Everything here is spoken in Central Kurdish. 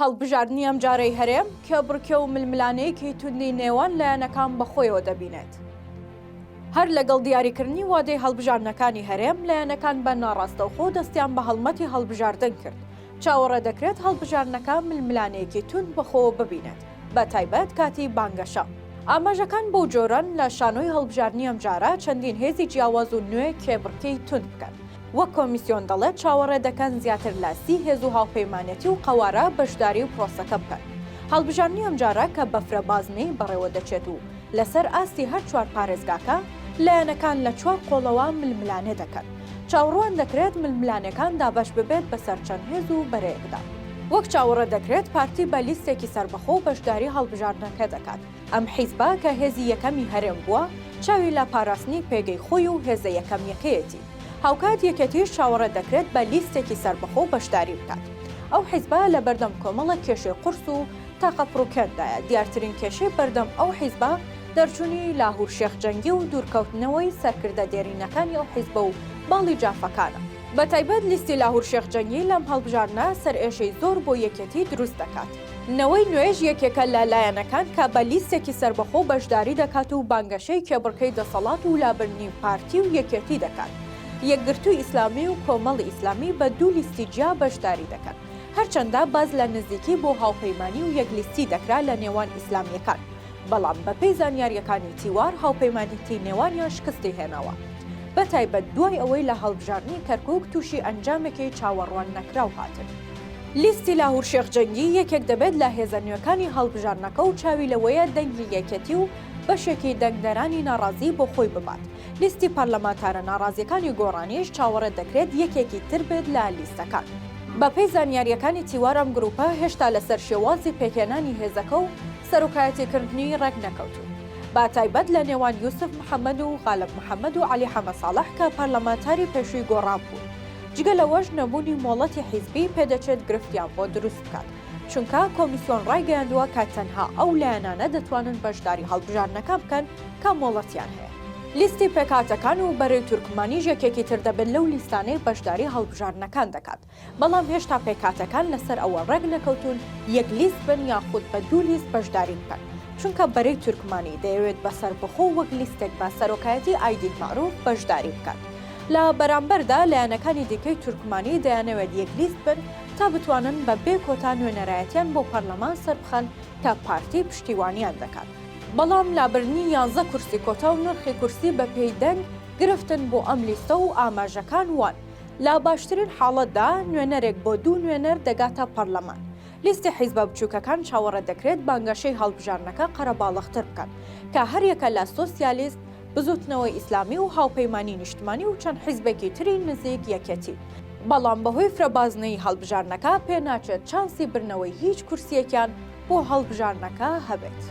هەڵبژاردننی ئەم جارەی هەرێم کە بڕکێ و ململانەیەکی توندی نێوان لایەنەکان بەخۆیەوە دەبینێت. هەر لەگەڵ دیاریکردنی وادەی هەڵبژاردنەکانی هەرێم لایەنەکان بە ناڕاستەوخۆ دەستیان بە هەڵمەتی هەڵبژاردن کرد. چاوەڕێ دەکرێت هەڵبژاردنەکە ململانەیەکی تند بەخۆوە ببینێت، بە تایبەت کاتی بانگەشە. ئاماژەکان بۆ جۆرن لە شانۆی هەڵبژاردننی ئەم جارە چەندین هێزی جیاواز و نوێ کێبڕکەی تند بکەن. وەک کۆمیسیۆن دەڵێت چاوەڕێ دەکەن زیاتر لە 30 هێز و هاوپەیمانەتی و قەوارە بەشداری و پرۆسەکە بکەن. هەڵبژاردننی ئەم جارە کە بەفرە بازنەی بەڕێوە دەچێت و لەسەر ئاستی هەر چوار پارێزگاکە لایەنەکان لە چوار قۆڵەوە ململانێ دەکەن. چاوەڕوان دەکرێت ململانەکان دابەش ببێت بەسەر چەند هێز و بەرەیەکدا. وەک چاوەڕێ دەکرێت پارتی بە لیستێکی سەربەخۆ بەشداری هەڵبژاردنەکە دەکات. ئەم حیزبە کە هێزی یەکەمی هەرێم بووە چاوی لە پاراستنی پێگەی خۆی و هێزە یەکەم یەکەیەتی. هاوکات یەکەتیش چاوەڕێ دەکرێت بە لیستێکی سەربەخۆ بەشداری بکات. ئەو حیزبە لە بەردەم کۆمەڵە کێشەی قورس و تاقە پڕوکێندایە. دیارترین کێشەی بەردەم ئەو حیزبە دەرچوونی لاهور شێخجەنگی و دوورکەوتنەوەی سەرکردە دێرینەکانی ئەو حیزبە و باڵی جافەکانە. بە تایبەت لیستی لاهور شێخجەنگی لەم هەڵبژاردنە سەرئێشەی زۆر بۆ یەکێتی دروست دەکات. نەوەی نوێژ یەکێکە لە لایەنەکان کە بە لیستێکی سەربەخۆ بەشداری دەکات و بانگەشەی کێبڕکەی دەسەڵات و لابرنی پارتی و یەکێتی دەکات. یەکگرتووی ئیسلامی و کۆمەڵی ئیسلامی بە دوو لیستی جیا بەشداری دەکەن، هەرچەندە باز لە نزیکی بۆ هاوپەیمانی و یەکلیستی دەکرا لە نێوان ئیسلامیەکان، بەڵام بەپێی زانیاریەکانی تیوار هاوپەیمانیتی نێوانیان شکستی هێناوە. بە تایبەت دوای ئەوەی لە هەڵبژاردننی کەرکووک تووشی ئەنجامێکی چاوەڕوان نەکراو هاتن. لیستی لاهور شێخجەنگی یەکێک دەبێت لە هێزە نوێەکانی هەڵبژاردنەکە و چاوی لەوەیە دەنگی یەکێتی و بەشێکی دەنگدەرانی ناڕازی بۆ خۆی ببات. لیستی پەرلەمانتارە ناڕازیەکانی گۆڕانیش چاوەڕێ دەکرێت یەکێکی تر بێت لە لیستەکان. بەپێی زانیاریەکانی تیوار ئەم گروپە هێشتا لەسەر شێوازی پێکێنانی هێزەکە و سەرۆکایەتیکردنی ڕێک نەکەوتون. با تایبەت لە نێوان یوسف محەممەد و غالب محەممەد و علی حەمە ساڵح کە پەرلەمانتاری پێشووی گۆڕان بوون. جگە لەوەش نەبوونی مۆڵەتی حیزبی پێدەچێت گرفتیان بۆ دروست بکات، چونکە کۆمیسیۆن ڕایگەیاندووە کە تەنها ئەو لایەنانە دەتوانن بەشداری هەڵبژاردنەکە بکەن کە مۆڵەتیان هەیە. لیستی پێکاتەکان و بەرەی تورکمانی یەکێکی تر دەبێت لەو لیستانەی بەشداری هەڵبژاردنەکان دەکات، بەڵام هێشتا پێکاتەکان لەسەر ئەوە ڕێک نەکەوتون یەک لیست بن یاخود بە دوو لیست بەشداری بکەن، چونکە بەرەی تورکمانی دەیەوێت بەسەر بخۆ وەک لیستێک بە سەرۆکایەتی ئایدی معروف بەشداری بکات. لە بەرامبەردا لایەنەکانی دیکەی تورکمانی دەیانەوێت یەک لیست بن تا بتوانن بە بێ کۆتا نوێنەرایەتیان بۆ پەرلەمان سەربخەن کە پارتی پشتیوانیان دەکات. بەڵام لابرنی 11 کورسی کۆتا و نرخی کورسی بە پێی دەنگ گرفتن بۆ ئەم لیستە و ئاماژەکان وان. لە باشترین حاڵەتدا نوێنەرێک بۆ دوو نوێنەر دەگاتە پەرلەمان. لیستی حیزبە بچووکەکان چاوەڕێ دەکرێت بانگەشەی هەڵبژاردنەکە قەرەباڵغتر بکەن کە هەریەکە لە سۆسیالیست، بزوتنەوەی ئیسلامی و هاوپەیمانی نیشتمانی و چەند حیزبێکی تری نزیک یەکێتی. بەڵام بەهۆی فرەبازنەی هەڵبژاردنەکە پێناچێت چانسی برنەوەی هیچ کورسیەکیان بۆ هەڵبژاردنەکە هەبێت.